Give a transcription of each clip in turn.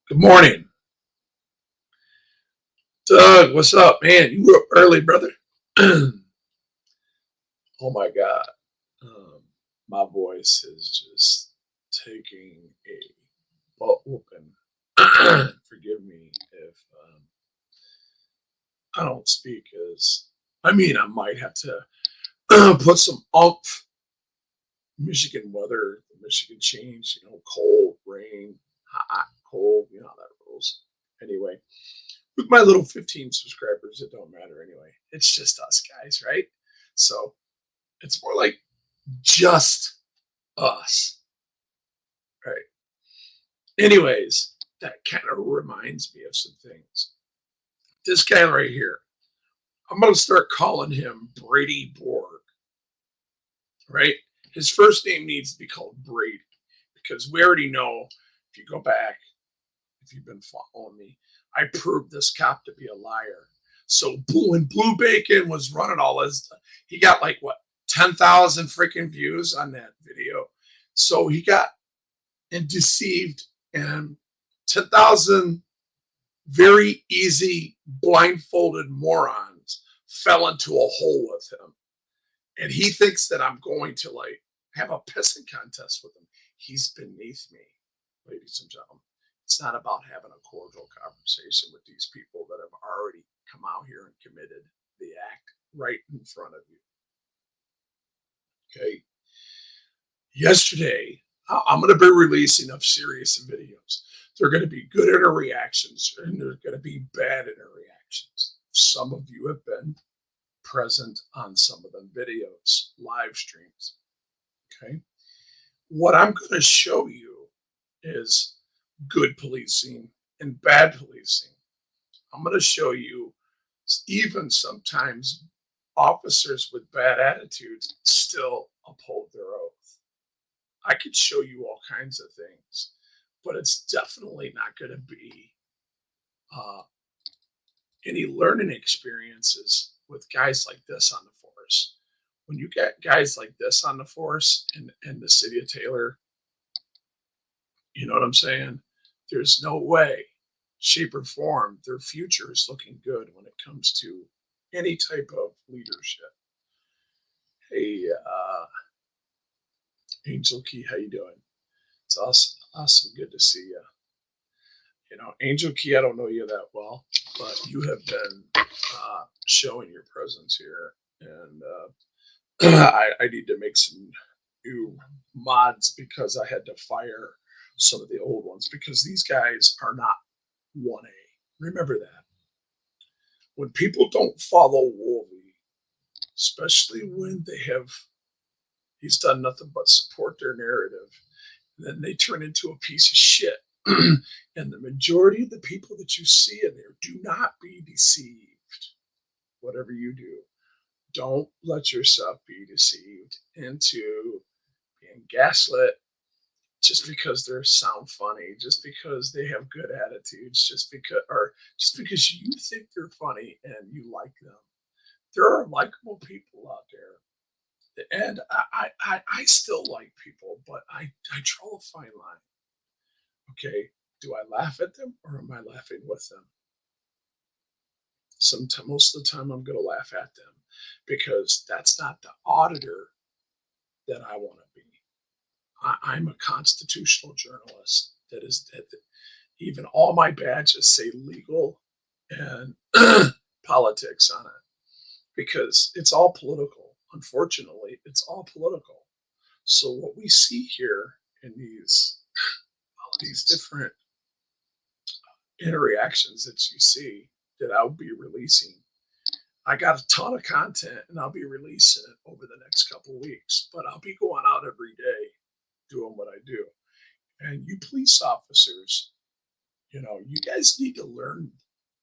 Good morning, Doug. What's up, man? You were up early, brother. Oh my God, um, my voice is just taking a butt whooping. Forgive me if I don't speak as. I mean, I might have to put some umph. Michigan weather, the Michigan change. Cold, rain, hot, cold. You know how that rolls. Anyway, with my little 15 subscribers, it don't matter anyway. It's just us guys, right? So it's more like just us, right? Anyways, that kind of reminds me of some things. This guy right here, I'm going to start calling him Brady Borg, right? His first name needs to be called Brady because we already know, if you go back, if you've been following me, I proved this cop to be a liar. So when Blue Bacon was running all his, he got like what, 10,000 freaking views on that video. So he got and deceived, and 10,000 very easy blindfolded morons fell into a hole with him. And he thinks that I'm going to like have a pissing contest with him. He's beneath me, ladies and gentlemen. It's not about having a cordial conversation with these people that have already come out here and committed the act right in front of you. Okay. Yesterday, I'm going to be releasing a series of videos. They're going to be good interreactions and they're going to be bad interreactions. Some of you have been present on some of the videos, live streams. Okay. What I'm going to show you is good policing and bad policing. I'm going to show you even sometimes officers with bad attitudes still uphold their oath. I could show you all kinds of things, but it's definitely not going to be uh, any learning experiences with guys like this on the force. When you get guys like this on the force in the city of Taylor, you know what I'm saying? There's no way, shape, or form their future is looking good when it comes to any type of leadership. Hey, Angel Key, how you doing? It's awesome, awesome, good to see you. Angel Key, I don't know you that well, but you have been showing your presence here, and I need to make some new mods because I had to fire some of the old ones because these guys are not 1A. Remember that. When people don't follow Wolvie, especially when he's done nothing but support their narrative, then they turn into a piece of shit. And the majority of the people that you see in there, do not be deceived. Whatever you do, don't let yourself be deceived into being gaslit just because they sound funny, just because they have good attitudes, just because you think they're funny and you like them. There are likable people out there, and I still like people, but I draw a fine line. Okay, do I laugh at them or am I laughing with them? Most of the time, I'm going to laugh at them because that's not the auditor that I want to be. I'm a constitutional journalist. That even all my badges say legal and politics on it because it's all political. Unfortunately, it's all political. So what we see here in these different interactions that you see that I'll be releasing, I got a ton of content and I'll be releasing it over the next couple of weeks, but I'll be going out every day doing what I do. And you police officers, you guys need to learn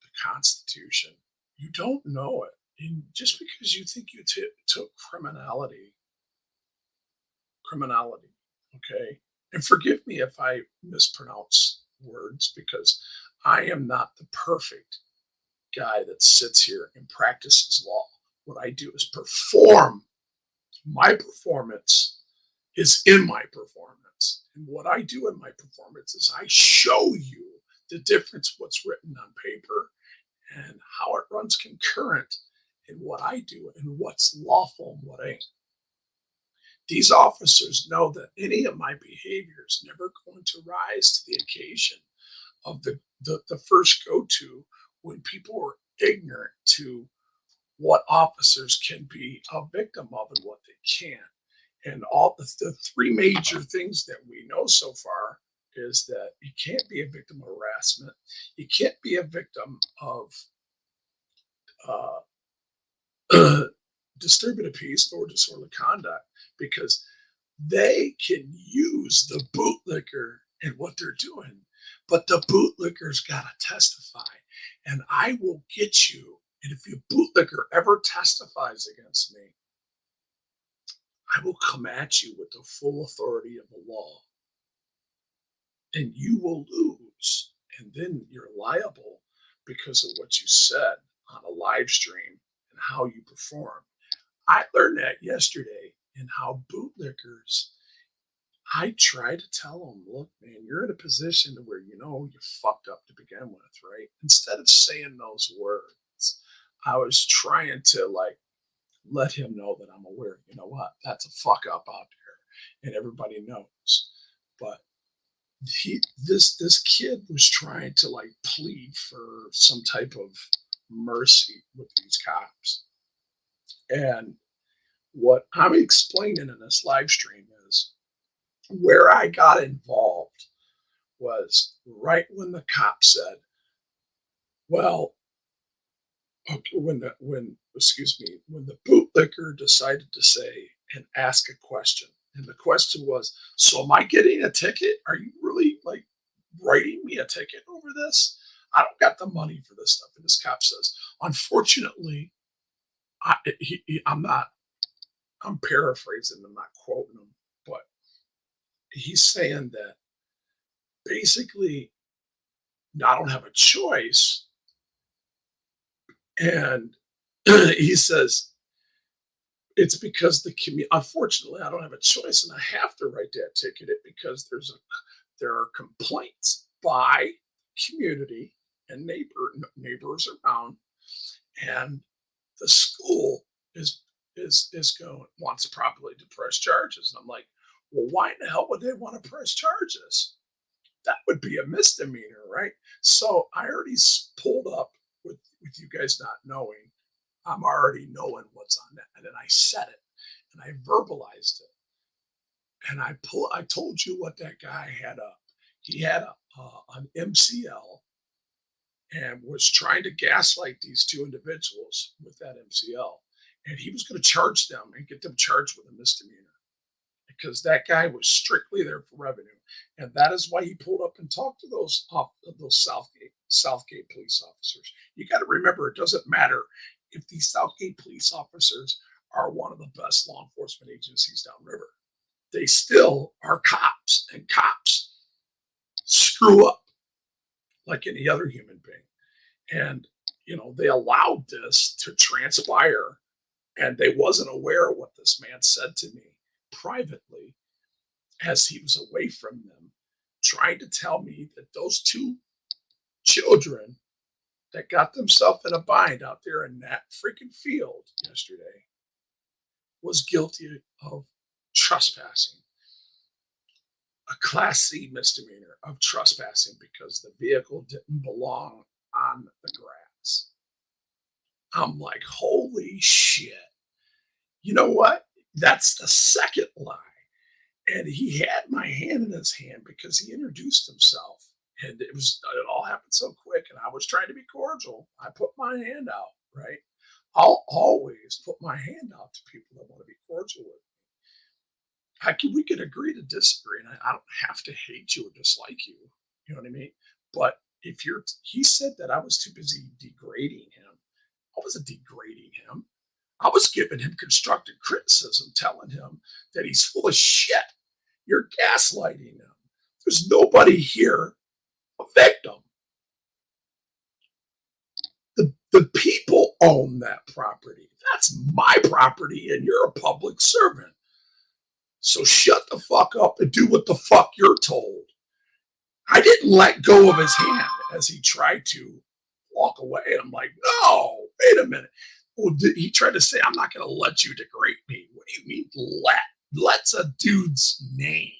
the Constitution. You don't know it. And just because you think you took criminality, okay? And forgive me if I mispronounce words because I am not the perfect guy that sits here and practices law. What I do is perform. My performance is in my performance. And what I do in my performance is I show you the difference what's written on paper and how it runs concurrent in what I do and what's lawful and what ain't. These officers know that any of my behavior is never going to rise to the occasion of the first go-to when people are ignorant to what officers can be a victim of and what they can't. And all the three major things that we know so far is that you can't be a victim of harassment, you can't be a victim of disturbing the peace or disorderly conduct, because they can use the bootlicker in what they're doing, but the bootlicker's got to testify, and I will get you. And if your bootlicker ever testifies against me, I will come at you with the full authority of the law, and you will lose. And then you're liable because of what you said on a live stream and how you perform. I learned that yesterday, and how bootlickers, I try to tell them, look, man, you're in a position where you fucked up to begin with, right? Instead of saying those words, I was trying to let him know that I'm aware. You know what? That's a fuck up out there, and everybody knows. But this kid was trying to plead for some type of mercy with these cops, and what I'm explaining in this live stream is where I got involved was right when the cop said, well, okay, when the bootlicker decided to say and ask a question. And the question was, so am I getting a ticket? Are you really writing me a ticket over this? I don't got the money for this stuff. And this cop says, unfortunately, I'm paraphrasing, I'm not quoting him, but he's saying that basically I don't have a choice. And he says, it's because unfortunately, I don't have a choice, and I have to write that ticket because there are complaints by community and neighbors around, and the school wants to probably to press charges. And I'm like, well, why in the hell would they want to press charges? That would be a misdemeanor, right? So I already pulled up with you guys not knowing. I'm already knowing what's on that, and then I said it, and I verbalized it, and I told you what that guy had up. He had an MCL and was trying to gaslight these two individuals with that MCL, and he was going to charge them and get them charged with a misdemeanor because that guy was strictly there for revenue, and that is why he pulled up and talked to those Southgate police officers. You got to remember, it doesn't matter if these Southgate police officers are one of the best law enforcement agencies downriver. They still are cops, and cops screw up like any other human being. And, they allowed this to transpire, and they wasn't aware of what this man said to me privately as he was away from them, trying to tell me that those two children that got themselves in a bind out there in that freaking field yesterday was guilty of trespassing, a Class C misdemeanor of trespassing because the vehicle didn't belong on the grass. I'm like, holy shit. You know what? That's the second lie. And he had my hand in his hand because he introduced himself. And it all happened so quick, and I was trying to be cordial. I put my hand out, right? I'll always put my hand out to people that want to be cordial with me. We can agree to disagree, and I don't have to hate you or dislike you. You know what I mean? But he said that I was too busy degrading him. I wasn't degrading him. I was giving him constructive criticism, telling him that he's full of shit. You're gaslighting him. There's nobody here a victim. The people own that property. That's my property, and you're a public servant. So shut the fuck up and do what the fuck you're told. I didn't let go of his hand, as he tried to walk away. And I'm like, no, wait a minute. Well, he tried to say, I'm not going to let you degrade me. What do you mean, let? Let's a dude's name.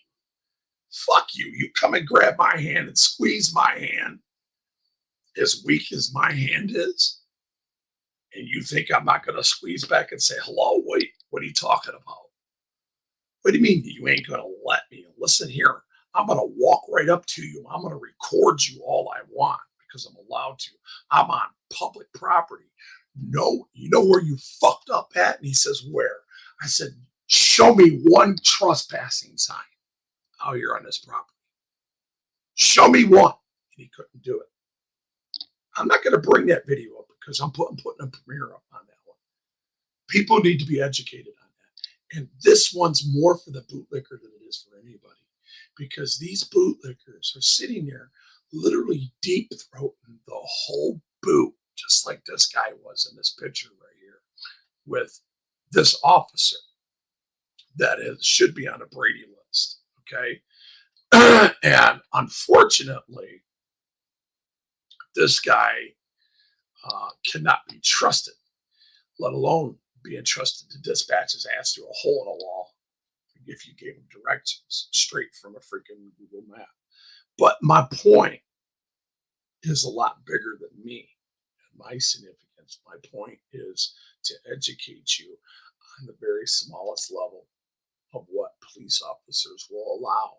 Fuck you. You come and grab my hand and squeeze my hand, as weak as my hand is. And you think I'm not going to squeeze back and say, hello? Wait, what are you talking about? What do you mean you ain't going to let me? Listen here. I'm going to walk right up to you. I'm going to record you all I want because I'm allowed to. I'm on public property. No, you know where you fucked up at? And he says, where? I said, show me one trespassing sign out here on this property. Show me one. And he couldn't do it. I'm not going to bring that video up because I'm putting a premiere up on that one. People need to be educated on that. And this one's more for the bootlicker than it is for anybody, because these bootlickers are sitting there literally deep throating the whole boot, just like this guy was in this picture right here with this officer that should be on a Brady list. Okay. And unfortunately, this guy cannot be trusted, let alone be entrusted to dispatch his ass through a hole in a wall if you gave him directions straight from a freaking Google map. But my point is a lot bigger than me and my significance. My point is to educate you on the very smallest level of what police officers will allow,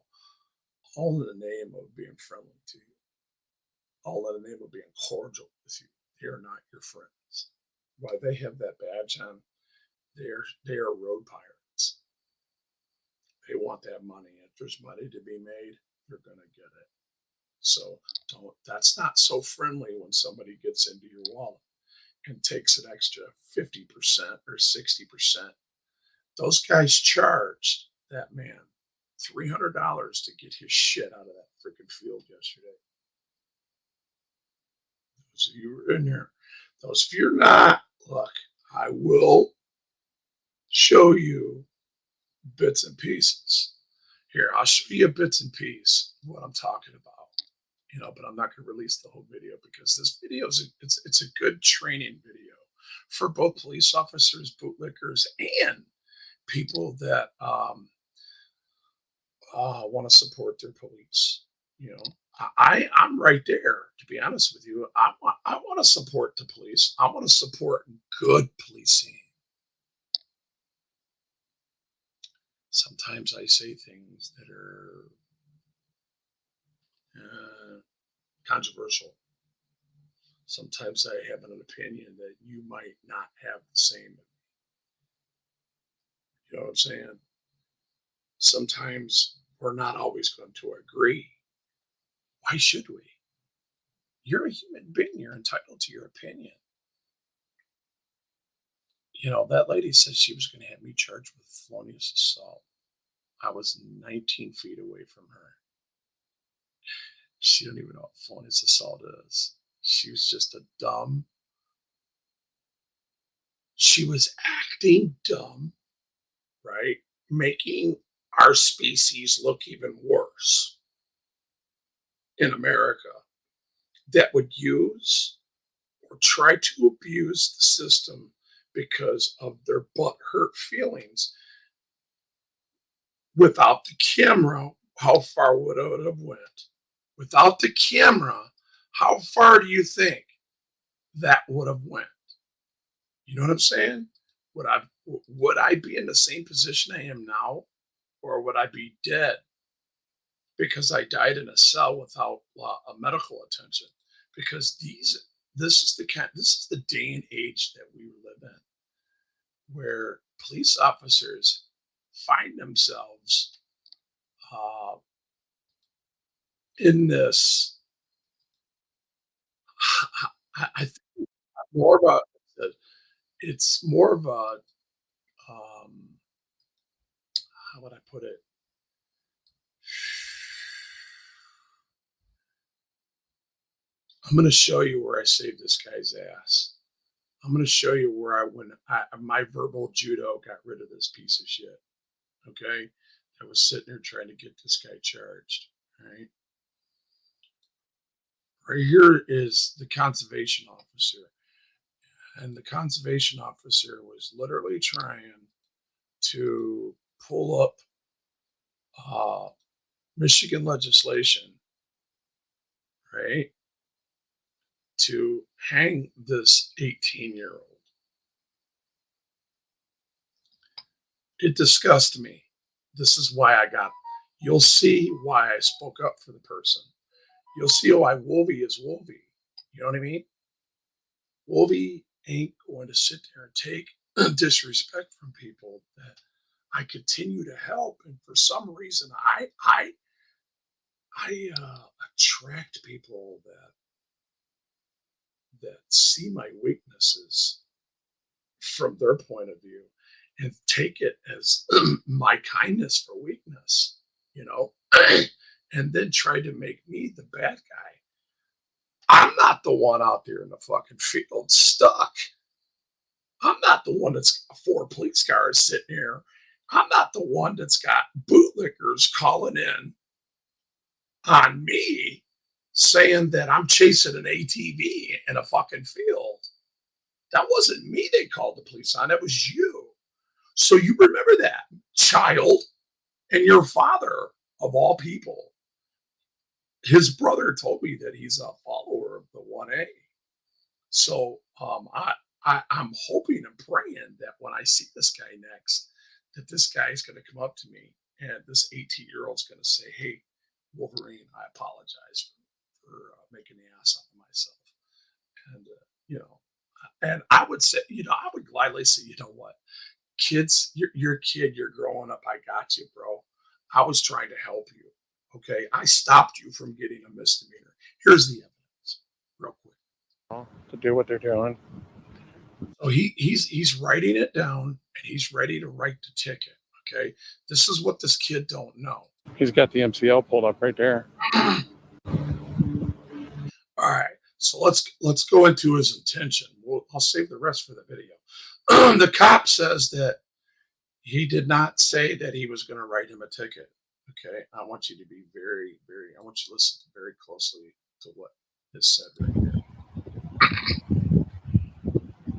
all in the name of being friendly to you, all in the name of being cordial with you. They are not your friends. Why they have that badge on, they are road pirates. They want that money. If there's money to be made, they're going to get it. So that's not so friendly when somebody gets into your wallet and takes an extra 50% or 60%. Those guys charged that man $300 to get his shit out of that freaking field yesterday. Those of you who are in there, those of you are not, look, I will show you bits and pieces. Here, I'll show you bits and pieces of what I'm talking about. But I'm not going to release the whole video because this video it's a good training video for both police officers, bootlickers, and people that want to support their police. I'm right there. To be honest with you, I want to support the police. I want to support good policing. Sometimes I say things that are controversial. Sometimes I have an opinion that you might not have the same. You know what I'm saying? Sometimes we're not always going to agree. Why should we? You're a human being. You're entitled to your opinion. That lady said she was going to have me charged with felonious assault. I was 19 feet away from her. She don't even know what felonious assault is. She was just she was acting dumb, right? Making our species look even worse in America, that would use or try to abuse the system because of their butt hurt feelings. Without the camera, how far would it have went? Without the camera, how far do you think that would have went? You know what I'm saying? Would I be in the same position I am now, or would I be dead because I died in a cell without a medical attention? Because this is the day and age that we live in, where police officers find themselves in this. I think more of it's more of a how would I put it? I'm going to show you where I saved this guy's ass. I'm going to show you where my verbal judo got rid of this piece of shit. Okay, I was sitting there trying to get this guy charged. All right. Right here is the conservation officer. And the conservation officer was literally trying to pull up uh, Michigan legislation, right, to hang this 18-year-old. It disgusted me. This is why I got. You'll see why I spoke up for the person. You'll see why Wolvie is Wolvie. You know what I mean? Wolvie ain't going to sit there and take disrespect from people that I continue to help, and for some reason, I attract people that see my weaknesses from their point of view and take it as my kindness for weakness, you know, and then try to make me the bad guy. I'm not the one out there in the fucking field stuck. I'm not the one that's got 4 police cars sitting here. I'm not the one that's got bootlickers calling in on me saying that I'm chasing an ATV in a fucking field. That wasn't me they called the police on. That was you. So you remember that, child, and your father, of all people. His brother told me that he's a follower of the 1A. So I'm hoping and praying that when I see this guy next, that this guy is going to come up to me and this 18-year-old's going to say, "Hey, Wolverine, I apologize for making the ass out of myself." And, and I would say, I would gladly say, you know what, kids, you're a kid, you're growing up. I got you, bro. I was trying to help you. Okay. I stopped you from getting a misdemeanor. Here's the evidence, real quick. To do what they're doing. So he's writing it down and he's ready to write the ticket. Okay. This is what this kid don't know. He's got the MCL pulled up right there. All right. So let's go into his intention. I'll save the rest for the video. The cop says that he did not say that he was going to write him a ticket. Okay. I want you to be very, I want you to listen very closely to what is said right here.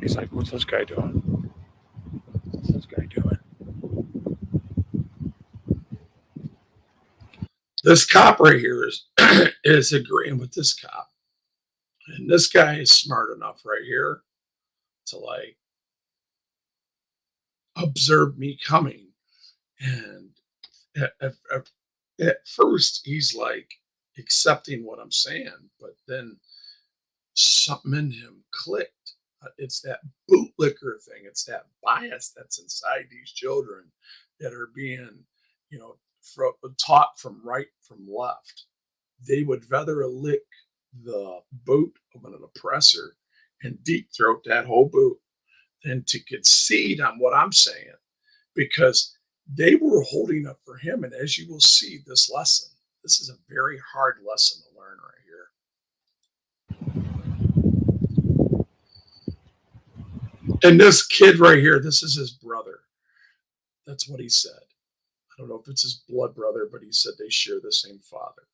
He's like, "What's this guy doing? What's this guy doing?" This cop right here is agreeing with this cop. And this guy is smart enough right here to like observe me coming. And at first he's like accepting what I'm saying, but then something in him clicked. It's that bootlicker thing. It's that bias that's inside these children that are being, taught from right from left. They would rather lick the boot of an oppressor and deep throat that whole boot than to concede on what I'm saying, because they were holding up for him. And as you will see, this is a very hard lesson to learn right here. And this kid right here, this is his brother. That's what he said. I don't know if it's his blood brother, but he said they share the same father.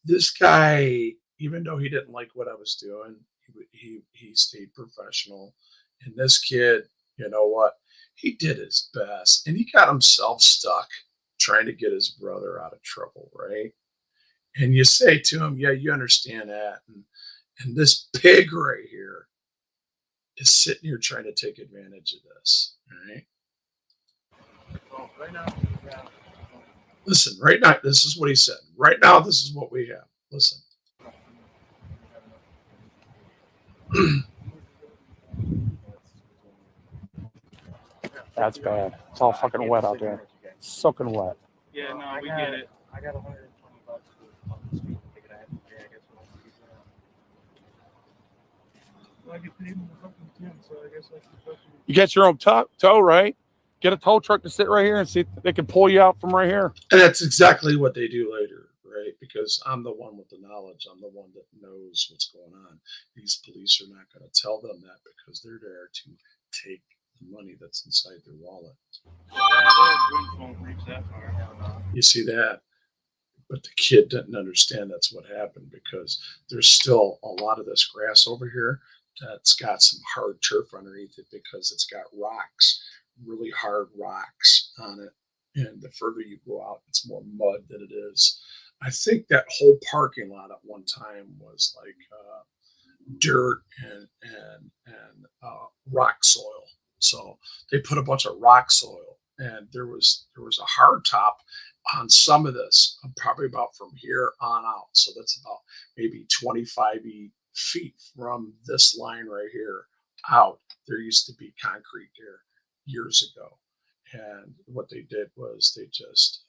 This guy, even though he didn't like what I was doing, he stayed professional. And this kid, you know what? He did his best, and he got himself stuck trying to get his brother out of trouble, right? And you say to him, "Yeah, you understand that." And this pig right here is sitting here trying to take advantage of this, right? Right now, yeah. Listen, right now, this is what he said. Right now, this is what we have. Listen. That's bad. It's all fucking wet out there. Soaking wet. Yeah, no, we get it. I got $120 for the speeding ticket I had to pay. I guess we'll have to keep that. Well, I get paid in the fucking gym, so I guess I should fucking. You get your own tow, right? Get a tow truck to sit right here and see if they can pull you out from right here. And that's exactly what they do later, right? Because I'm the one with the knowledge. I'm the one that knows what's going on. These police are not going to tell them that because they're there to take the money that's inside their wallet. Yeah, those won't reach that far. You see that? But the kid didn't understand that's what happened because there's still a lot of this grass over here that's got some hard turf underneath it because it's got rocks, really hard rocks on it. And the further you go out, it's more mud than it is. I think that whole parking lot at one time was like dirt and rock soil. So they put a bunch of rock soil, and there was a hard top on some of this, probably about from here on out. So that's about maybe 25 feet from this line right here out. There used to be concrete there years ago. And what they did was they just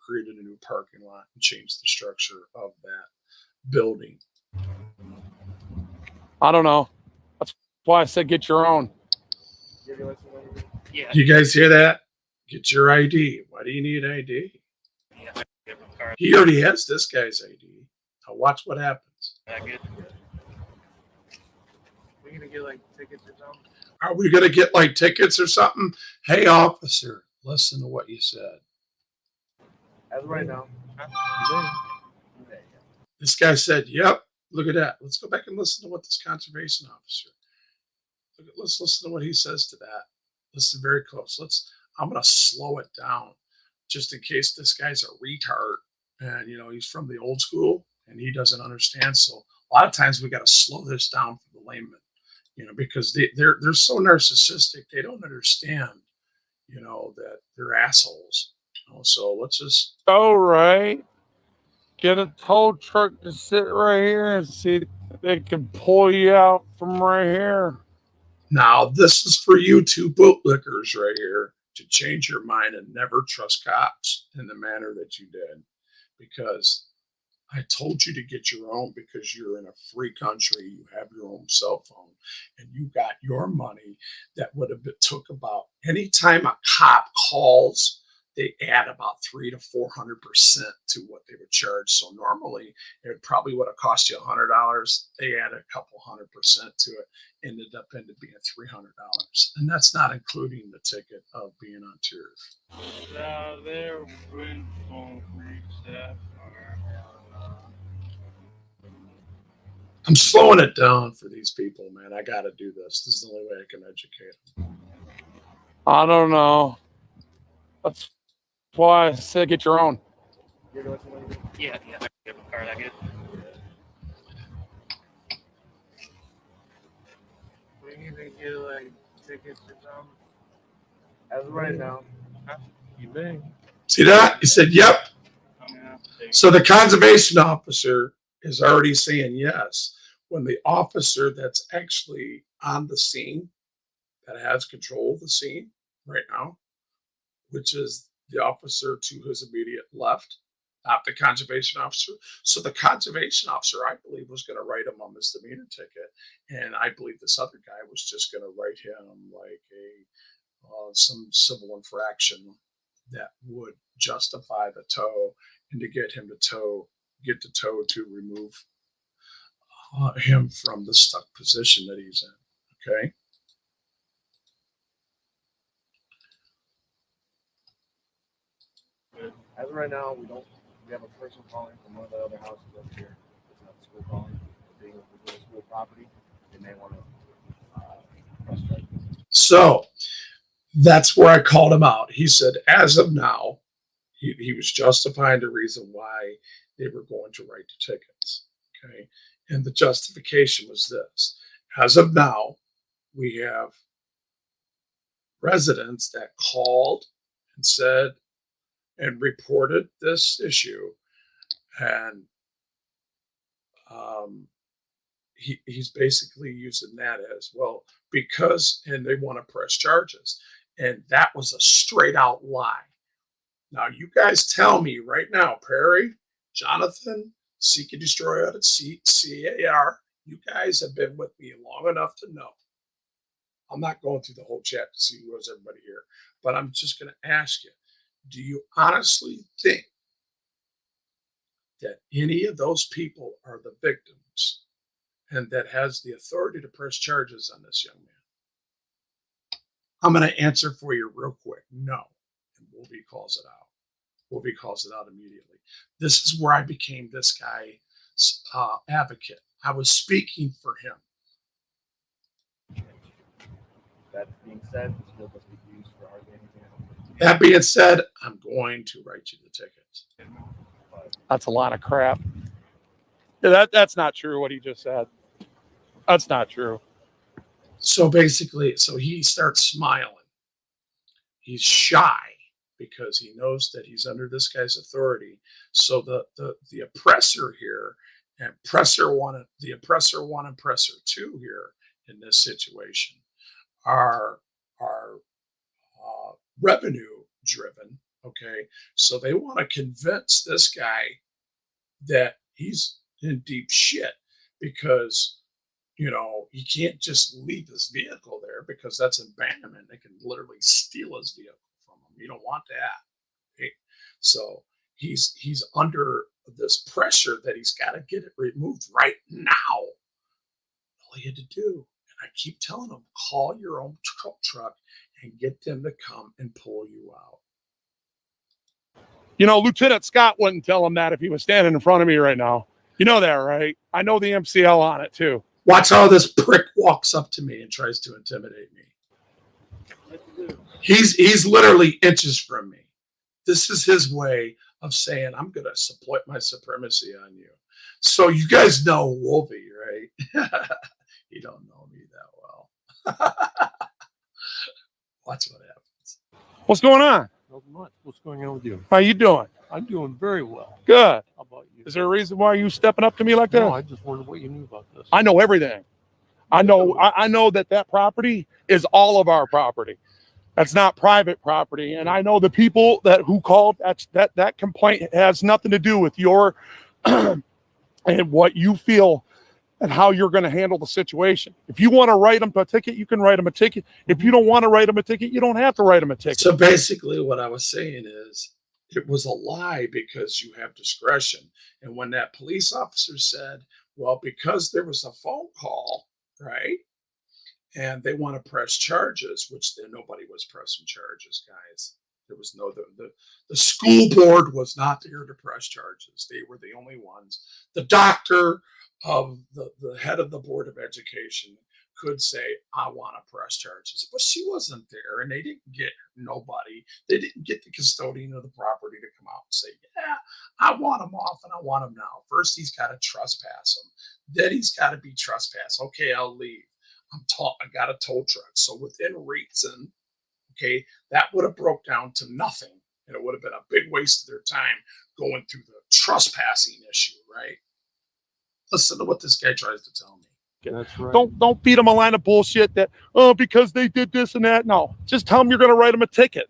created a new parking lot and changed the structure of that building. I don't know. That's why I said get your own. Yeah. You guys hear that? Get your ID. Why do you need ID? Yeah. Different card. He already has this guy's ID. Now watch what happens. That good. We're gonna get like tickets or something. Are we going to get like tickets or something? Hey, officer, listen to what you said. As of right now. This guy said, yep, look at that. Let's go back and listen to what this conservation officer, let's listen to what he says to that. Listen very close. I'm going to slow it down just in case this guy's a retard and, he's from the old school and he doesn't understand. So a lot of times we got to slow this down for the layman. Because they're so narcissistic, they don't understand, that they're assholes. So let's just. All right. Get a tow truck to sit right here and see if they can pull you out from right here. Now, this is for you two bootlickers right here to change your mind and never trust cops in the manner that you did. Because I told you to get your own because you're in a free country. You have your own cell phone and you got your money that would have took about anytime a cop calls, they add about 300 to 400% to what they would charge. So normally it probably would have cost you $100. They add a couple 100% to it, ended up into being $300. And that's not including the ticket of being on tour. There went on reset. I'm slowing it down for these people, man. I got to do this. This is the only way I can educate them. I don't know. That's why I said get your own. Yeah. Different card. That good. We need to get like tickets or something. As of right now. You big. See that? He said, yep. Yeah. So the conservation officer is already saying yes when the officer that's actually on the scene, that has control of the scene right now, which is the officer to his immediate left, not the conservation officer. So the conservation officer, I believe, was going to write him a misdemeanor ticket, and I believe this other guy was just going to write him like some civil infraction that would justify the tow and to get him to get the tow to remove him from the stuck position that he's in. Okay. As of right now, we have a person calling from one of the other houses up here. It's not the school calling. Being a school property, they may want to press charges. So that's where I called him out. He said, as of now, he was justifying the reason why they were going to write the tickets. Okay. And the justification was this. As of now, we have residents that called and said and reported this issue. And he's basically using that as well and they want to press charges. And that was a straight out lie. Now, you guys tell me right now, Perry, Jonathan, Seek and Destroy Audit, CAR, you guys have been with me long enough to know. I'm not going through the whole chat to see who was everybody here, but I'm just going to ask you, do you honestly think that any of those people are the victims and that has the authority to press charges on this young man? I'm going to answer for you real quick. No. And Wolby calls it out. Wolfie calls it out immediately. This is where I became this guy's advocate. I was speaking for him. That being said, this bill doesn't be used for hardly anything else. That being said, I'm going to write you the tickets. That's a lot of crap. Yeah, that's not true what he just said. That's not true. So basically, so he starts smiling. He's shy because he knows that he's under this guy's authority. So the oppressor here, and the oppressor one and oppressor two here in this situation are revenue driven. Okay, so they want to convince this guy that he's in deep shit because, you know, he can't just leave his vehicle there because that's abandonment. They can literally steal his vehicle from him. You don't want that. Okay? So he's under this pressure that he's got to get it removed right now. All he had to do, and I keep telling him, call your own truck and get them to come and pull you out. You know, Lieutenant Scott wouldn't tell him that if he was standing in front of me right now. You know that, right? I know the MCL on it too. Watch how this prick walks up to me and tries to intimidate me. He's literally inches from me. This is his way of saying, I'm going to support my supremacy on you. So you guys know Wolfie, right? You don't know me that well. Watch what happens. What's going on? Not much. What's going on with you? How you doing? I'm doing very well. Good. How about you? Is there a reason why you stepping up to me like that? No, I just wondered what you knew about this. I know everything. I know that property is all of our property. That's not private property. And I know the people who called, that complaint has nothing to do with your and what you feel and how you're going to handle the situation. If you want to write them a ticket, you can write them a ticket. If you don't want to write them a ticket, you don't have to write them a ticket. So basically what I was saying is it was a lie because you have discretion. And when that police officer said, well, because there was a phone call, right? And they want to press charges, which nobody was pressing charges, guys. There was no, the school board was not there to press charges. They were the only ones. The doctor of the head of the Board of Education could say, I want to press charges, but she wasn't there, and they didn't get nobody. They didn't get the custodian of the property to come out and say, yeah, I want him off and I want him now. First, he's got to trespass him. Then he's got to be trespassed. Okay, I'll leave. I got a tow truck. So within reason, okay, that would have broke down to nothing. And it would have been a big waste of their time going through the trespassing issue, right? Listen to what this guy tries to tell me. That's right. Don't feed them a line of bullshit that, oh, because they did this and that. No, just tell them you're going to write them a ticket.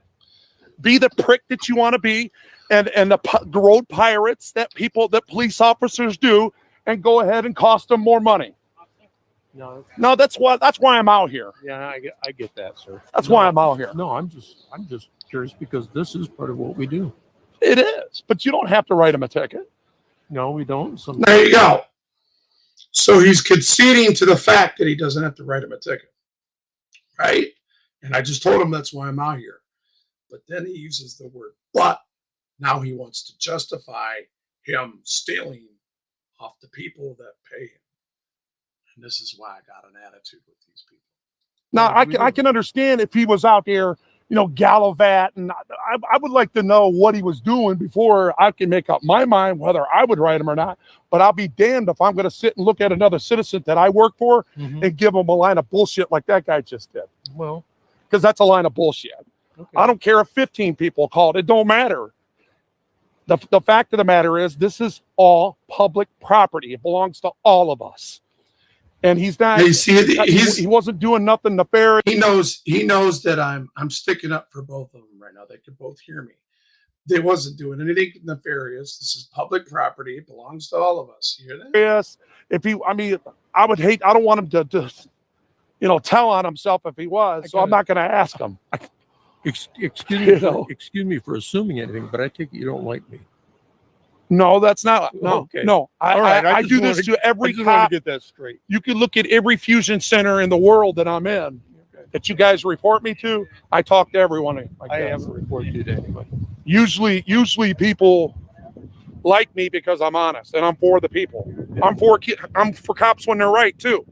Be the prick that you want to be, and the road pirates that police officers do, and go ahead and cost them more money. No, that's why I'm out here. Yeah, I get that, sir. That's why I'm out here. No, I'm just curious because this is part of what we do. It is, but you don't have to write them a ticket. No, we don't. There you go. So he's conceding to the fact that he doesn't have to write him a ticket, right? And I just told him that's why I'm out here. But then he uses the word but. Now he wants to justify him stealing off the people that pay him. And this is why I got an attitude with these people. Now, I can understand if he was out there, you know, gallivat, and I would like to know what he was doing before I can make up my mind whether I would write him or not. But I'll be damned if I'm going to sit and look at another citizen that I work for and give him a line of bullshit like that guy just did. Well, because that's a line of bullshit. okay. I don't care if 15 people called. It don't matter. The fact of the matter is this is all public property. It belongs to all of us. And he's not. He wasn't doing nothing nefarious. He knows that I'm sticking up for both of them right now. They could both hear me. They wasn't doing anything nefarious. This is public property. It belongs to all of us. You hear that? Yes. I would hate. I don't want him to tell on himself if he was. So I'm not going to ask him. Excuse me for assuming anything, but I take it you don't like me. No, that's not. No, okay. No. I do this to every cop. To get that straight. You can look at every fusion center in the world that I'm in. Okay. that you guys report me to, I talk to everyone. I haven't reported you to anybody. Usually people like me because I'm honest and I'm for the people. I'm for cops when they're right too.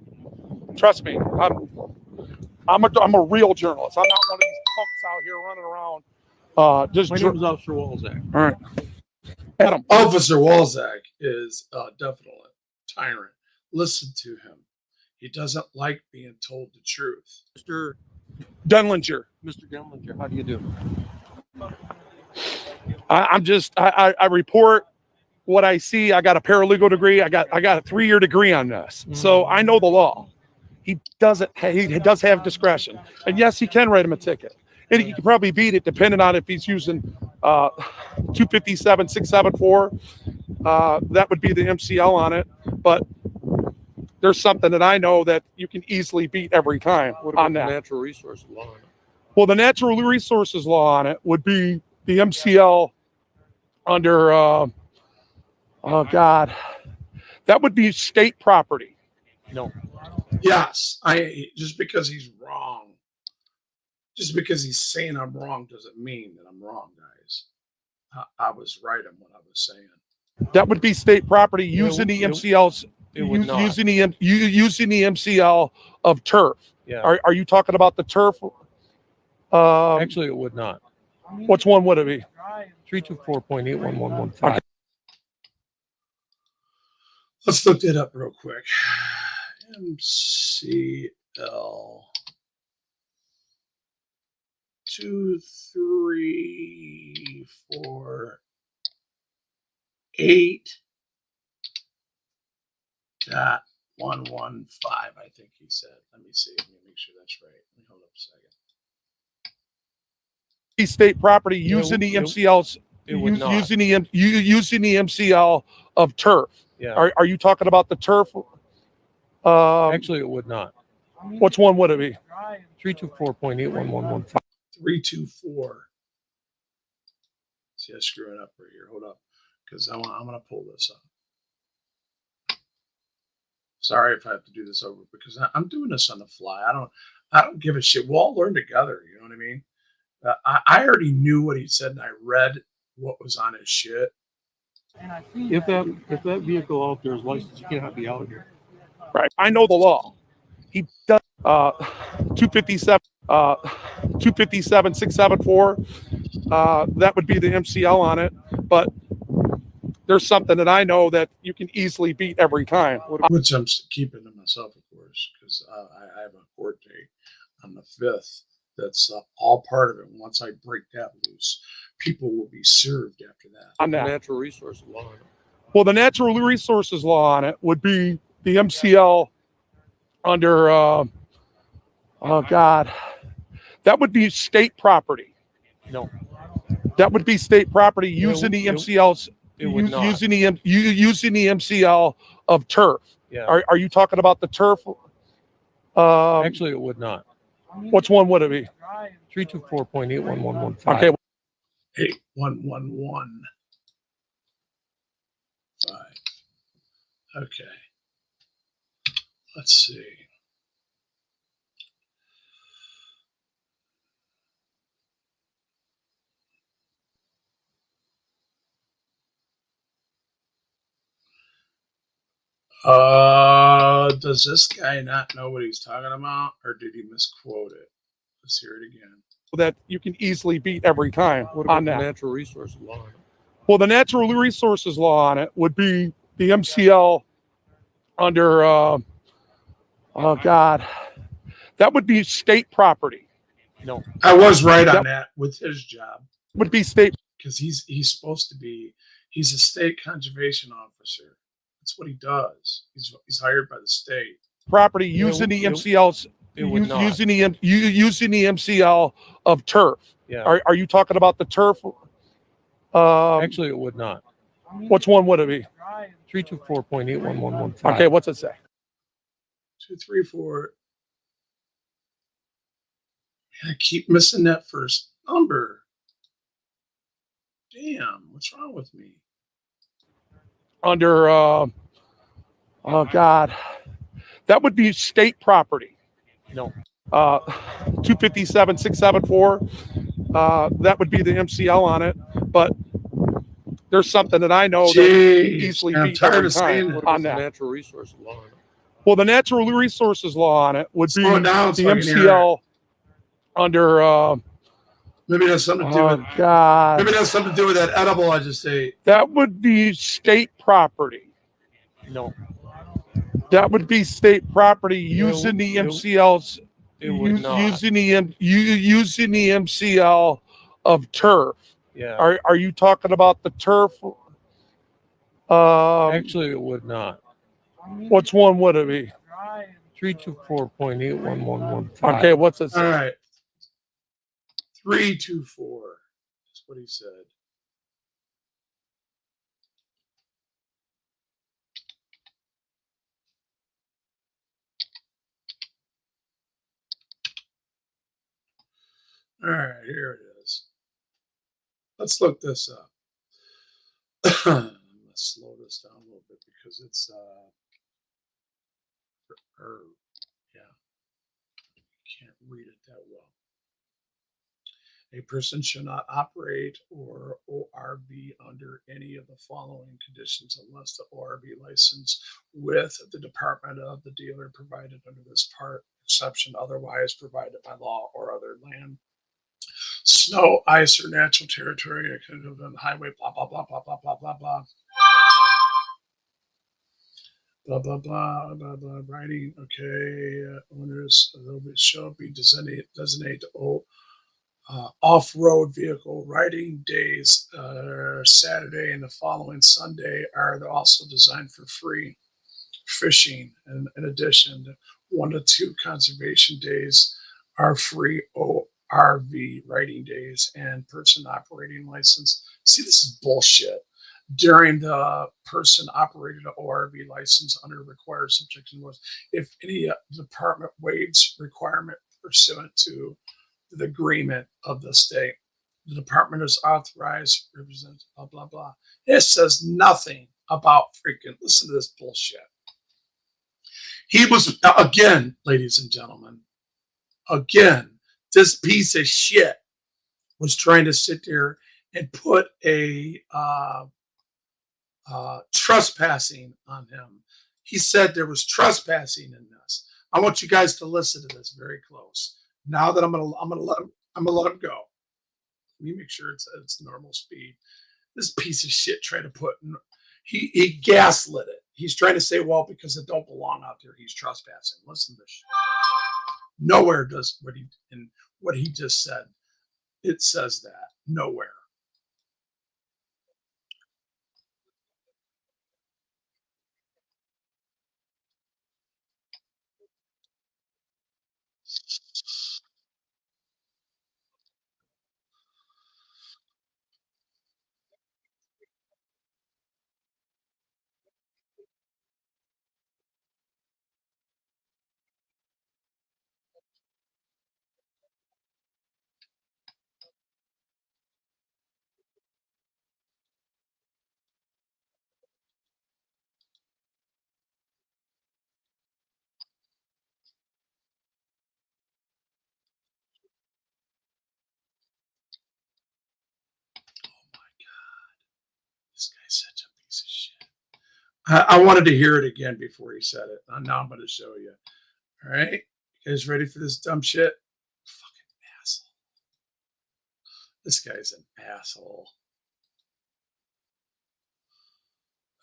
Trust me. I'm a real journalist. I'm not one of these punks out here running around. My name is Officer Walzak. All right, Adam. Officer Walzak is definitely a tyrant. Listen to him. He doesn't like being told the truth. Mr. Denlinger. Denlinger, how do you do? I report what I see. I got a paralegal degree. I got a 3-year degree on this, so I know the law. He does have discretion, and yes, he can write him a ticket, and he can probably beat it depending on if he's using 257 674. That would be the MCL on it, but there's something that I know that you can easily beat every time What about on the that. natural resource law? Well, the natural resources law on it would be the MCL under, oh God, that would be state property. No. Yes, just because he's wrong, just because he's saying I'm wrong doesn't mean that I'm wrong, guys. I was right in what I was saying. That would be state property using the MCLs, It would not. using the MCL of turf. Yeah. Are you talking about the turf? Actually, it would not. Which one would it be? 324.81115. Let's look that up real quick. MCL 2348.115. I think he said. Let me see. Let me make sure that's right. Let me hold up a second. State property using the MCLs, It would not. using the MCL of turf. Yeah. Are you talking about the turf? Actually, it would not. Which one would it be? 324.81115. 324. See, I screw it up right here. Hold up, because I'm gonna pull this up. Sorry if I have to do this over because I'm doing this on the fly. I don't give a shit. We'll all learn together. You know what I mean? I already knew what he said, and I read what was on his shit. If that vehicle out there is licensed, you cannot be out here. Right. I know the law. He does 257 674. That would be the MCL on it, but there's something that I know that you can easily beat every time. Which I'm keeping to myself, of course, because I have a court date on the 5th. That's all part of it. Once I break that loose, people will be served after that. On that. Natural resource law. Well, the natural resources law on it would be the MCL under, oh God, that would be state property. No. That would be state property using the MCLs, It would not. using the MCL of turf. Yeah. Are you talking about the turf? Actually, it would not. Which one would it be? 324.81115. Okay. 81115. Okay. Let's see. Does this guy not know what he's talking about, or did he misquote it? Let's hear it again. That you can easily beat every time What about on the that. natural resource law? Well, the natural resources law on it would be the MCL under, oh God, that would be state property. No. I was right on that with his job Would be state because he's supposed to be. He's a state conservation officer. That's what he does. He's hired by the state. property using the MCLs, It would not. using the MCL of turf. Yeah. Are you talking about the turf? Actually, it would not. Which one would it be? 324.81115. Okay, what's it say? 2, 3, 4. Man, I keep missing that first number. Damn, what's wrong with me? Under, oh God, that would be state property. No. 257 674. That would be the MCL on it, but there's something that I know that Jeez, easily man, I'm beat tired every of saying time that. on that. Natural resource law. Well, the natural resources law on it would be Slow it down the so I can hear MCL under. Maybe that's something to do Oh with. God, Maybe that's something to do with that edible I just ate. that would be state property. No, That would be state property using the MCLs. it would not. Using the MCL of turf. Yeah. Are you talking about the turf? Actually, it would not. Which one would it be? 324.81115. Okay, what's it All say? right. 324. That's what he said. All right, here it is. Let's look this up. Let's slow this down a little bit because it's yeah, can't read it that well. A person shall not operate or ORV under any of the following conditions unless the ORV license with the department of the dealer provided under this part, exception otherwise provided by law or other land, snow, ice, or natural territory, on the highway, blah, blah, blah, blah, blah, blah, blah, blah. Blah, blah, blah, blah, blah, writing, okay, owners shall be designate off-road vehicle riding days, Saturday and the following Sunday are also designed for free fishing. And in addition, 1 to 2 conservation days are free ORV riding days and person operating license. See, this is bullshit. During the person operated an ORV license under required subject and was if any department waives requirement pursuant to the agreement of the state, the department is authorized represent blah blah blah. It says nothing about freaking listen to this bullshit. He was again, ladies and gentlemen, again, this piece of shit was trying to sit there and put a trespassing on him. He said there was trespassing in this. I want you guys to listen to this very close. Now that I'm gonna let him go. Let me make sure it's normal speed. This piece of shit tried to put he gaslit it. He's trying to say, well, because it don't belong out there, he's trespassing. Listen to this. Nowhere does what he just said. It says that nowhere. This guy's such a piece of shit. I wanted to hear it again before he said it. Now I'm going to show you. All right. You guys ready for this dumb shit? Fucking asshole. This guy's an asshole.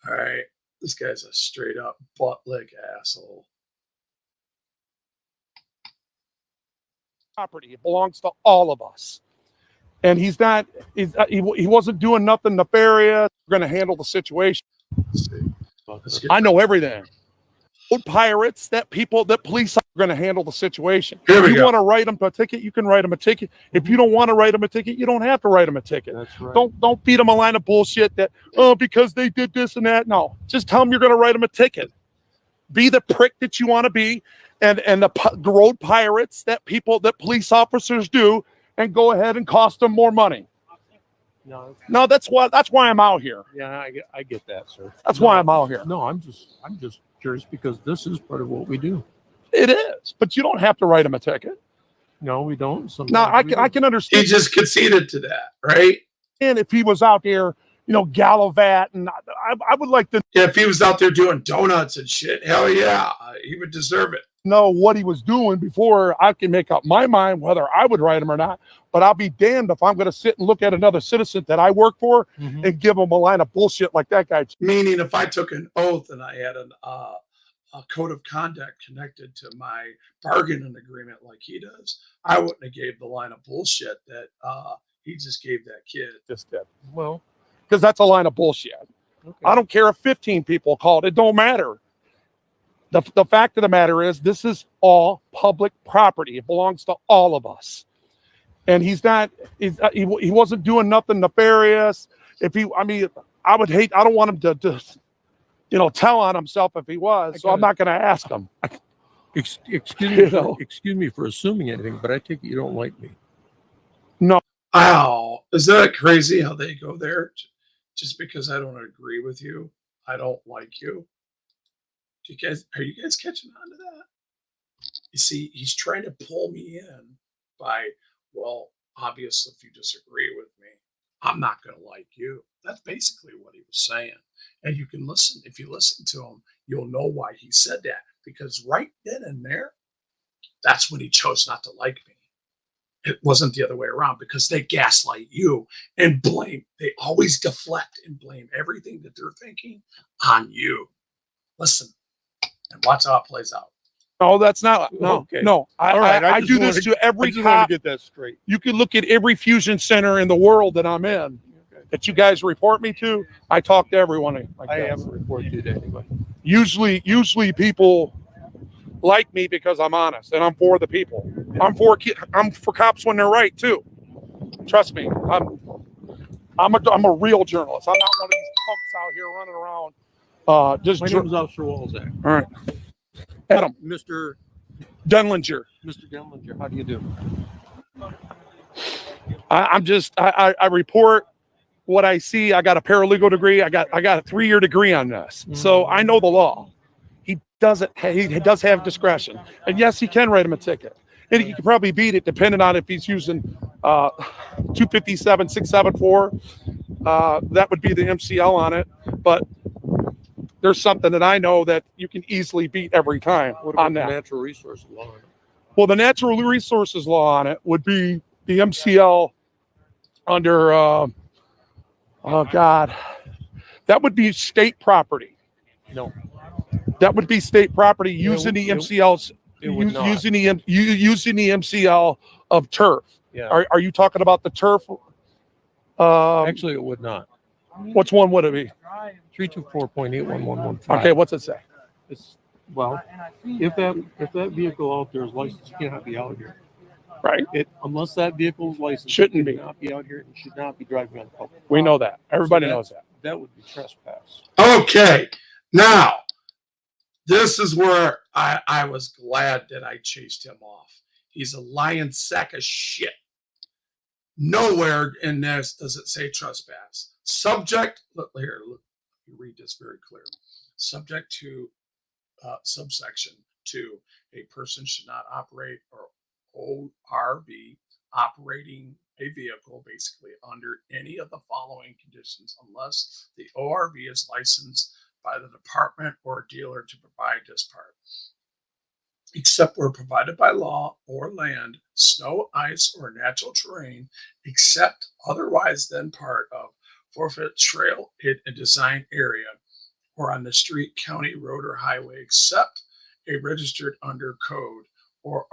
All right. This guy's a straight up butt lick asshole. Property. It belongs to all of us. And he wasn't doing nothing nefarious. We're going to handle the situation. I know everything. Pirates, that police are going to handle the situation. Here we If you go. want to write them a ticket, you can write them a ticket. If you don't want to write them a ticket, you don't have to write them a ticket. That's right. Don't feed them a line of bullshit that, because they did this and that. No, just tell them you're going to write them a ticket. Be the prick that you want to be, and the road pirates that police officers do, and go ahead and cost them more money. No, that's why I'm out here. Yeah, I get that, sir. That's why I'm out here. No, I'm just curious because this is part of what we do. It is, but you don't have to write him a ticket. No, we don't. Now, Sometimes we I do. can He understand just conceded to that, right? if he was out there, gallivanting. I would like to Yeah, if he was out there doing donuts and shit, hell yeah, he would deserve it. know what he was doing before I can make up my mind whether I would write him or not. But I'll be damned if I'm going to sit and look at another citizen that I work for Mhm. and give him a line of bullshit like that guy. Meaning, if I took an oath and I had a code of conduct connected to my bargaining agreement like he does, I wouldn't have gave the line of bullshit that he just gave that kid. Just did. Well, Because that's a line of bullshit. okay. I don't care if 15 people called. It don't matter. The fact of the matter is this is all public property. It belongs to all of us. And he wasn't doing nothing nefarious. I would hate, I don't want him to tell on himself if he was. So I'm not going to ask him. Excuse You me. know. Excuse me for assuming anything, but I take it you don't like me. Wow, is that crazy how they go there? Just because I don't agree with you, I don't like you. Are you guys catching on to that? You see, he's trying to pull me in by, well, obviously, if you disagree with me, I'm not going to like you. That's basically what he was saying. And you can listen. If you listen to him, you'll know why he said that. Because right then and there, that's when he chose not to like me. It wasn't the other way around because they gaslight you and blame. They always deflect and blame everything that they're thinking on you. Listen and watch how it plays out. No, that's not. No, Okay. no. All right, I just do this wanted- to every I just want cop. to get that straight. You can look at every fusion center in the world that I'm in that you guys report me to. I talk to everyone like I that. haven't reported you to anybody. Usually people like me because I'm honest and I'm for the people. I'm for cops when they're right too. Trust me. I'm a real journalist. I'm not one of these punks out here running around. Just My name is Officer Walzak. all right. Adam Mr. Denlinger. Denlinger, how do you do? I report what I see. I got a paralegal degree. I got a 3-year degree on this, so I know the law. He does have discretion, and yes, he can write him a ticket, and he could probably beat it depending on if he's using 257 674. That would be the MCL on it, but there's something that I know that you can easily beat every time What about on the that. natural resources law? Well, the natural resources law on it would be the MCL under, oh God, that would be state property. No, That would be state property using the MCLs, it would not. using the MCL of turf. Yeah. Are you talking about the turf? Actually, it would not. Which one would it be? 324.81115. Okay, what's it say? It's, well, if that vehicle out there is licensed, you cannot be out here. Right. Unless that vehicle is licensed, Shouldn't you be. cannot be out here and should not be driving on the public. We know that. Everybody So knows that. That would be trespass. Okay, now this is where I was glad that I chased him off. He's a lying sack of shit. Nowhere in this does it say trespass. Subject, look, you read this very clear. Subject to subsection 2, a person should not operate or ORV operating a vehicle basically under any of the following conditions unless the ORV is licensed by the department or dealer to provide this part, except where provided by law or land, snow, ice, or natural terrain, except otherwise than part of forfeit trail in a design area or on the street, county road, or highway, except a registered under code or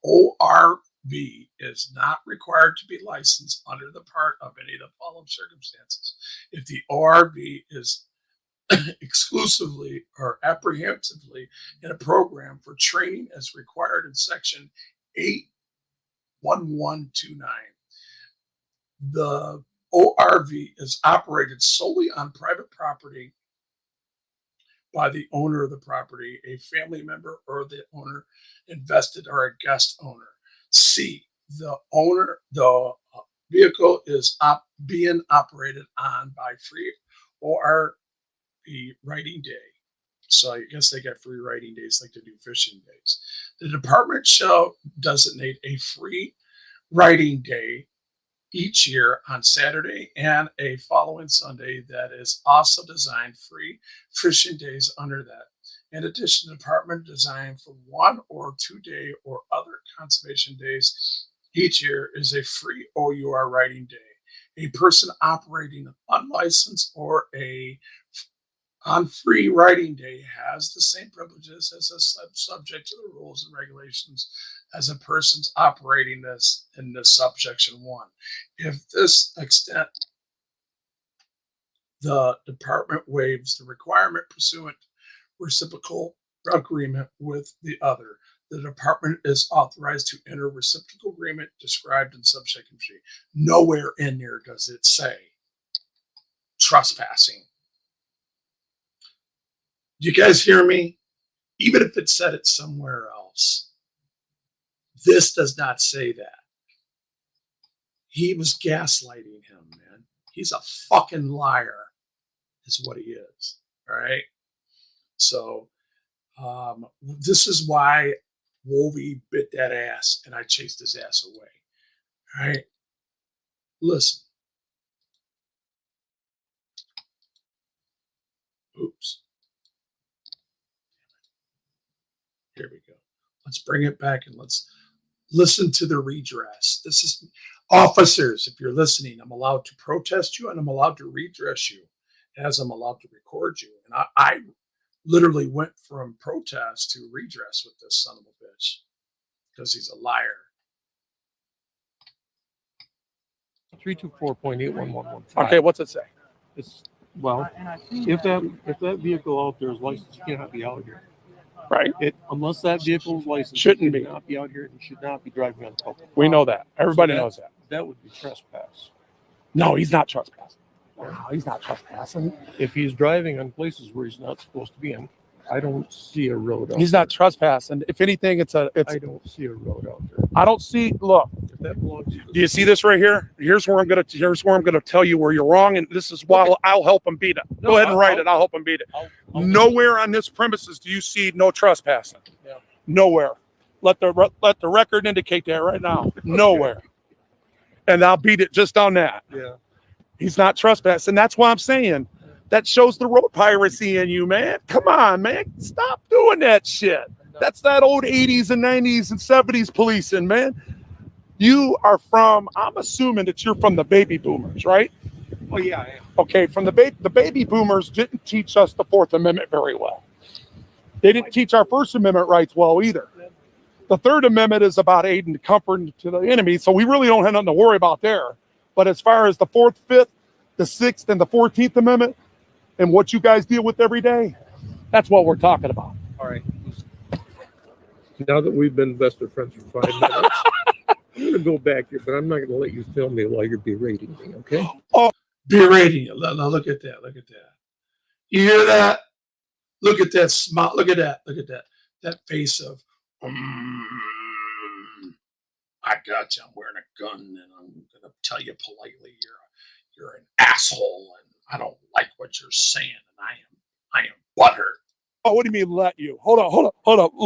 ORV is not required to be licensed under the part of any of the following circumstances. If the ORV is exclusively or apprehensively in a program for training as required in section 81129. The ORV is operated solely on private property by the owner of the property, a family member, or the owner invested or a guest owner. C, the vehicle is being operated on by free ORV writing day. So I guess they got free writing days like they do fishing days. The department shall designate a free writing day each year on Saturday and a following Sunday that is also designed free fishing days under that. In addition, the department designed for 1 or 2 day or other conservation days each year is a free OUR writing day. A person operating an unlicensed or a on free writing day has the same privileges as a subject to the rules and regulations as a person's operating this in this subsection 1. If this extent the department waives the requirement pursuant reciprocal agreement with the other, the department is authorized to enter reciprocal agreement described in subsection 3. Nowhere in there does it say trespassing. Do you guys hear me? Even if it said it somewhere else, this does not say that. He was gaslighting him, man. He's a fucking liar, is what he is. All right. So this is why Wolvie bit that ass and I chased his ass away. All right. Listen. Oops. Here we go. Let's bring it back and let's listen to the redress. This is officers. If you're listening, I'm allowed to protest you and I'm allowed to redress you as I'm allowed to record you. And I literally went from protest to redress with this son of a bitch because he's a liar. 324.81115. Okay, what's it say? It's, well, if that vehicle out there is licensed, you cannot be out here. Right. Unless that vehicle is licensed, Shouldn't you be. cannot be out here and should not be driving on the public. We know that. Everybody So knows that. That would be trespass. No, he's not trespassing. No, he's not trespassing. If he's driving on places where he's not supposed to be in, I don't see a road out He's there. not trespassing. If anything, it's I don't see a road out there. I don't see. Look, If that belongs to do you see this right here? Here's where I'm gonna tell you where you're wrong, and this is why I'll help him beat it. No, Go ahead and write it. I'll help him beat it. I'll Nowhere on this premises do you see no trespassing. Yeah. Nowhere. Let the record indicate that right now. Nowhere. And I'll beat it just on that. Yeah. He's not trespassing. That's why I'm saying that shows the road piracy in you, man. Come on, man. Stop doing that shit. That's that old 80s and 90s and 70s policing, man. You are from, I'm assuming that you're from the baby boomers, right? Oh yeah, I am. Okay, from the baby boomers didn't teach us the Fourth Amendment very well. They didn't teach our First Amendment rights well either. The Third Amendment is about aid and comfort to the enemy, so we really don't have nothing to worry about there. But as far as the Fourth, Fifth, the Sixth, and the 14th Amendment, and what you guys deal with every day, that's what we're talking about. All right. Now that we've been best of friends for 5 minutes, I'm going to go back here, but I'm not going to let you film me while you're berating me, okay? Berating you. Now look at that. Look at that. You hear that? Look at that smile. Look at that. Look at that. That face of, I got you. I'm wearing a gun, and I'm gonna tell you politely, you're an asshole, and I don't like what you're saying, and I am butthurt. Oh, what do you mean let you? Hold on.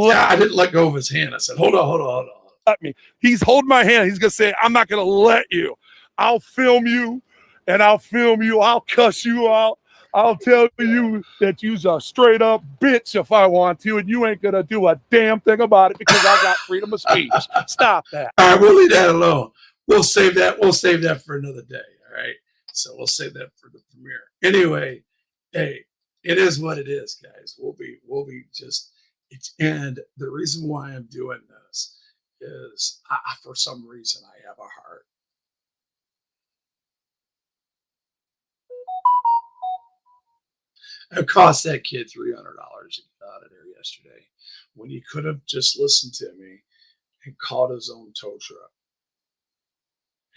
Yeah, I didn't let go of his hand. I said, hold on. Let me. He's holding my hand. He's gonna say, I'm not gonna let you. I'll film you, and I'll film you. I'll cuss you out. I'll tell you that you's a straight up bitch if I want to, and you ain't gonna do a damn thing about it because I got freedom of speech. Stop that. All right, we'll leave that alone. We'll save that. We'll save that for another day. All right. So we'll save that for the premiere. Anyway, hey, it is what it is, guys. We'll be just. And the reason why I'm doing this is, for some reason, I have a heart. It cost that kid $300 to get out of there yesterday when he could have just listened to me and called his own tow truck.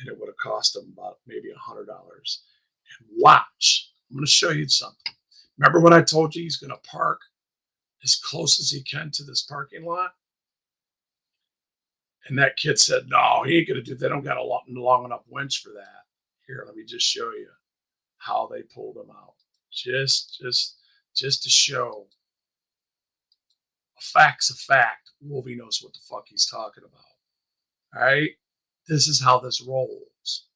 And it would have cost him about maybe $100. And watch, I'm going to show you something. Remember when I told you he's going to park as close as he can to this parking lot? And that kid said, no, he ain't going to do that. They don't got a long enough winch for that. Here, let me just show you how they pulled him out. Just to show fact's a fact. Wolvie knows what the fuck he's talking about. All right, this is how this rolls.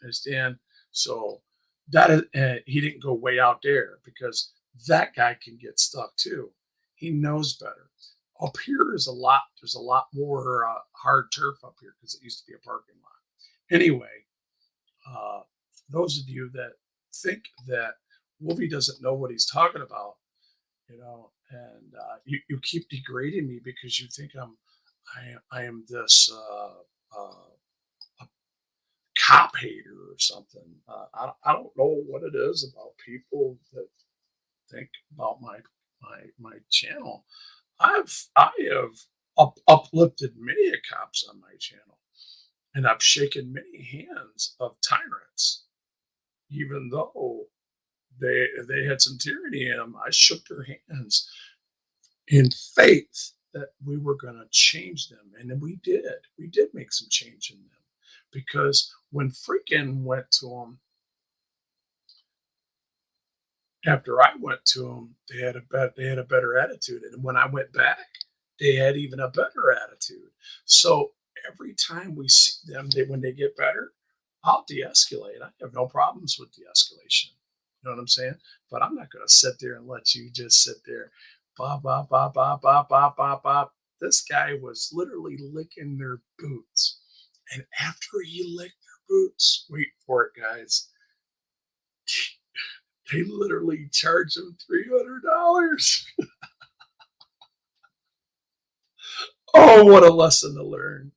Understand? So that is, he didn't go way out there because that guy can get stuck too. He knows better. Up here is a lot. There's a lot more hard turf up here because it used to be a parking lot. Anyway, those of you that think that Wolvie doesn't know what he's talking about, and you keep degrading me because you think I am this a cop hater or something. I don't know what it is about people that think about my channel. I have uplifted many cops on my channel, and I've shaken many hands of tyrants, even though they had some tyranny in them. I shook their hands in faith that we were going to change them, and then we did. We did make some change in them because when freaking went to them. After I went to them, they had a better attitude, and when I went back, they had even a better attitude. So every time we see them, when they get better, I'll de-escalate. I have no problems with de-escalation. You know what I'm saying? But I'm not going to sit there and let you just sit there, bop bop bop bop bop bop bop bop. This guy was literally licking their boots, and after he licked their boots, wait for it, guys. They literally charged him $300. Oh, what a lesson to learn.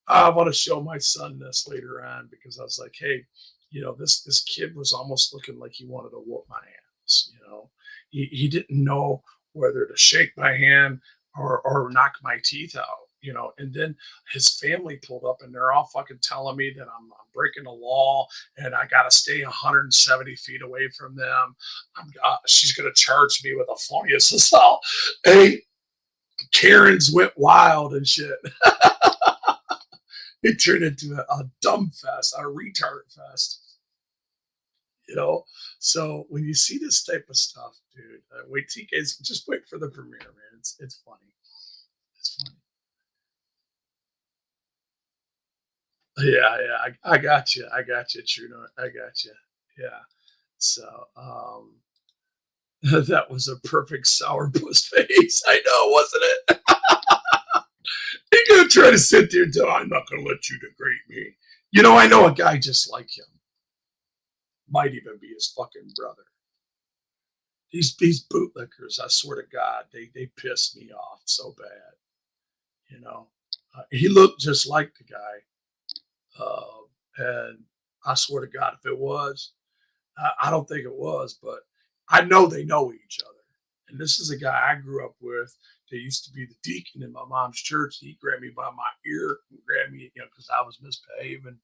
I want to show my son this later on because I was like, hey, this kid was almost looking like he wanted to whoop my ass. He didn't know whether to shake my hand or knock my teeth out. And then his family pulled up and they're all fucking telling me that I'm breaking the law and I got to stay 170 feet away from them. She's going to charge me with a felonious assault. Hey, Karens went wild and shit. It turned into a dumb fest, a retard fest. So when you see this type of stuff, dude, just wait for the premiere, man. It's funny. It's funny. Yeah, I got you, Trudeau. I got you. Yeah. So, that was a perfect sourpuss face. I know, wasn't it? You're gonna try to sit there and tell, I'm not gonna let you degrade me. I know a guy just like him. Might even be his fucking brother. These bootlickers, I swear to God, they piss me off so bad. He looked just like the guy. And I swear to God, if it was, I don't think it was, but I know they know each other. And this is a guy I grew up with. They used to be the deacon in my mom's church. He grabbed me by my ear and grabbed me, because I was misbehaving.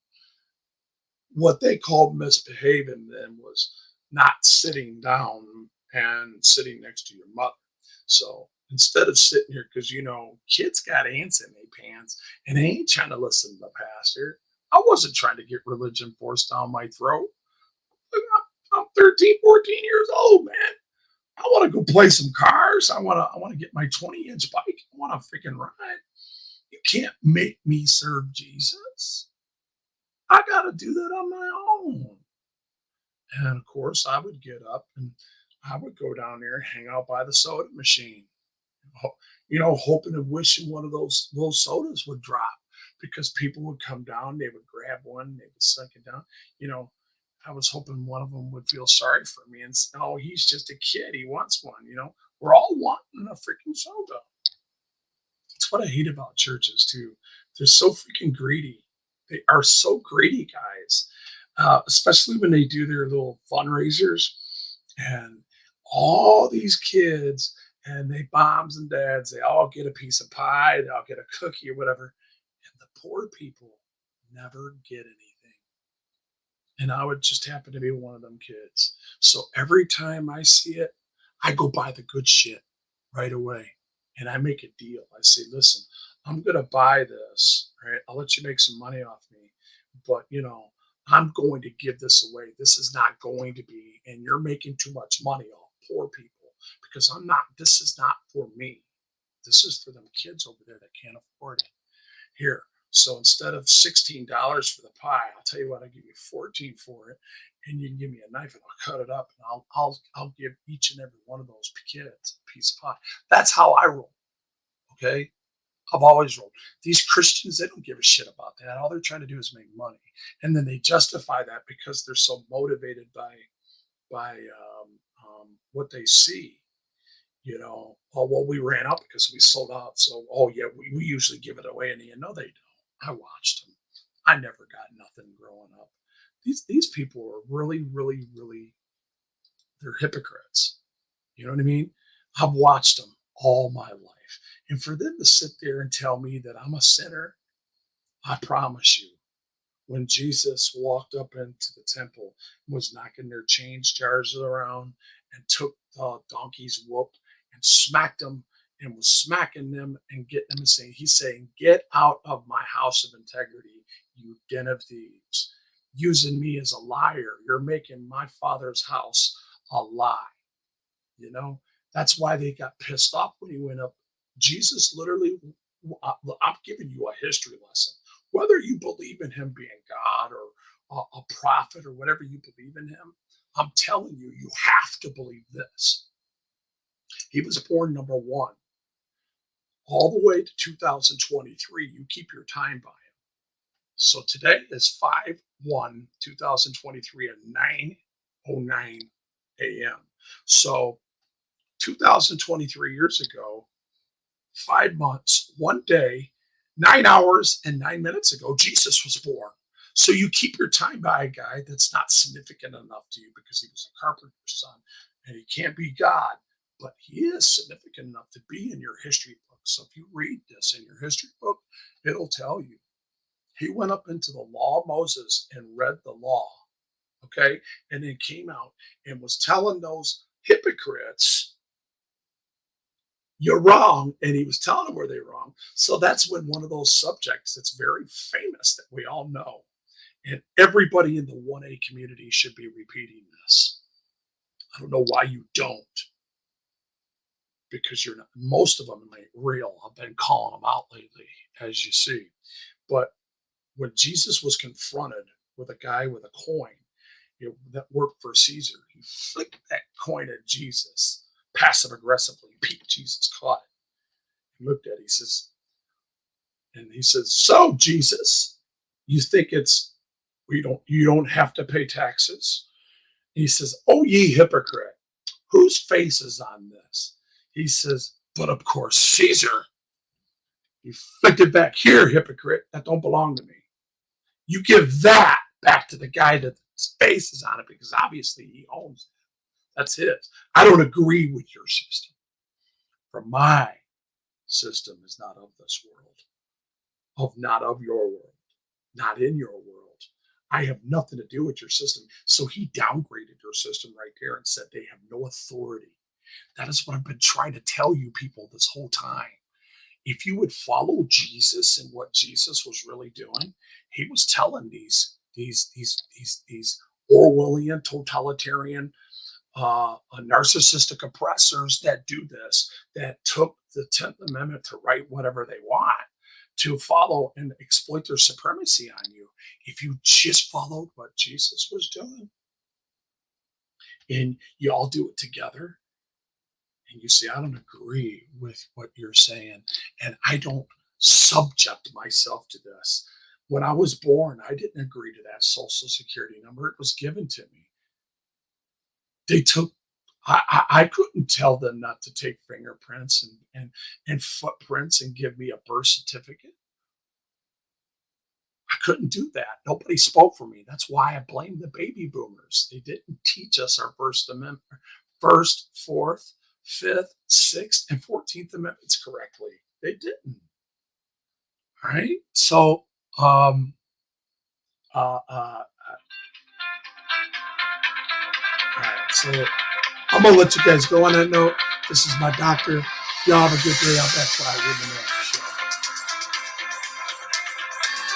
What they called misbehaving then was not sitting down and sitting next to your mother. So instead of sitting here, because, kids got ants in their pants and they ain't trying to listen to the pastor. I wasn't trying to get religion forced down my throat. I'm 13, 14 years old, man. I want to go play some cars. I want to get my 20-inch bike. I want to freaking ride. You can't make me serve Jesus. I got to do that on my own. And of course, I would get up and I would go down there and hang out by the soda machine, hoping and wishing one of those little sodas would drop because people would come down, they would grab one, they would suck it down. I was hoping one of them would feel sorry for me and say, oh, he's just a kid. He wants one. We're all wanting a freaking soda. That's what I hate about churches too. They're so freaking greedy. They are so greedy, guys, especially when they do their little fundraisers and all these kids and they moms and dads, they all get a piece of pie, they all get a cookie or whatever. And the poor people never get anything. And I would just happen to be one of them kids. So every time I see it, I go buy the good shit right away. And I make a deal. I say, listen, I'm going to buy this, right? I'll let you make some money off me. But, I'm going to give this away. This is not going to be, and you're making too much money off poor people because this is not for me. This is for them kids over there that can't afford it. Here. So instead of $16 for the pie, I'll tell you what, I'll give you 14 for it, and you can give me a knife and I'll cut it up, and I'll give each and every one of those kids a piece of pie. That's how I roll. Okay. I've always rolled. These Christians, they don't give a shit about that. All they're trying to do is make money. And then they justify that because they're so motivated by what they see. Oh, well, we ran out because we sold out. So, oh, yeah, we usually give it away. And no, they don't. I watched them. I never got nothing growing up. These people are really, really, really, they're hypocrites. You know what I mean? I've watched them all my life. And for them to sit there and tell me that I'm a sinner, I promise you, when Jesus walked up into the temple and was knocking their change jars around and took the donkey's whoop and smacked them and was smacking them and getting them and saying, he's saying, get out of my house of integrity, you den of thieves, using me as a liar. You're making my father's house a lie. That's why they got pissed off when he went up. Jesus literally, I'm giving you a history lesson. Whether you believe in him being God or a prophet or whatever you believe in him, I'm telling you, you have to believe this. He was born number 1. All the way to 2023, you keep your time by him. So today is 5/1/2023 at 9:09 a.m. So 2023 years ago, 5 months, 1 day, 9 hours, and 9 minutes ago, Jesus was born. So you keep your time by a guy that's not significant enough to you because he was a carpenter's son and he can't be God, but he is significant enough to be in your history book. So if you read this in your history book, it'll tell you. He went up into the law of Moses and read the law, okay? And then came out and was telling those hypocrites, you're wrong, and he was telling them where they're wrong. So that's when one of those subjects that's very famous that we all know, and everybody in the 1A community should be repeating this. I don't know why you don't, because you're not. Most of them ain't real. I've been calling them out lately, as you see. But when Jesus was confronted with a guy with a coin that worked for Caesar, he flicked that coin at Jesus passive aggressively. Jesus caught it. He looked at it. He says, so Jesus, you think you don't have to pay taxes? He says, oh, ye hypocrite, whose face is on this? He says, but of course, Caesar. He flicked it back. Here, hypocrite, that don't belong to me. You give that back to the guy that's face is on it because obviously he owns it. That's his. I don't agree with your system. For my system is not of this world, not of your world, not in your world. I have nothing to do with your system. So he downgraded your system right there and said they have no authority. That is what I've been trying to tell you people this whole time. If you would follow Jesus and what Jesus was really doing, he was telling these Orwellian, totalitarian, narcissistic oppressors that do this, that took the 10th Amendment to write whatever they want, to follow and exploit their supremacy on you. If you just followed what Jesus was doing, and you all do it together, and you say, I don't agree with what you're saying, and I don't subject myself to this. When I was born, I didn't agree to that Social Security number. It was given to me. They took, I couldn't tell them not to take fingerprints and footprints and give me a birth certificate. I couldn't do that. Nobody spoke for me. That's why I blame the baby boomers. They didn't teach us our First Amendment, First, Fourth, Fifth, Sixth, and 14th Amendments correctly. They didn't. All right. So, all right. So I'm gonna let you guys go on that note. This is my doctor. Y'all have a good day. I'm back by with the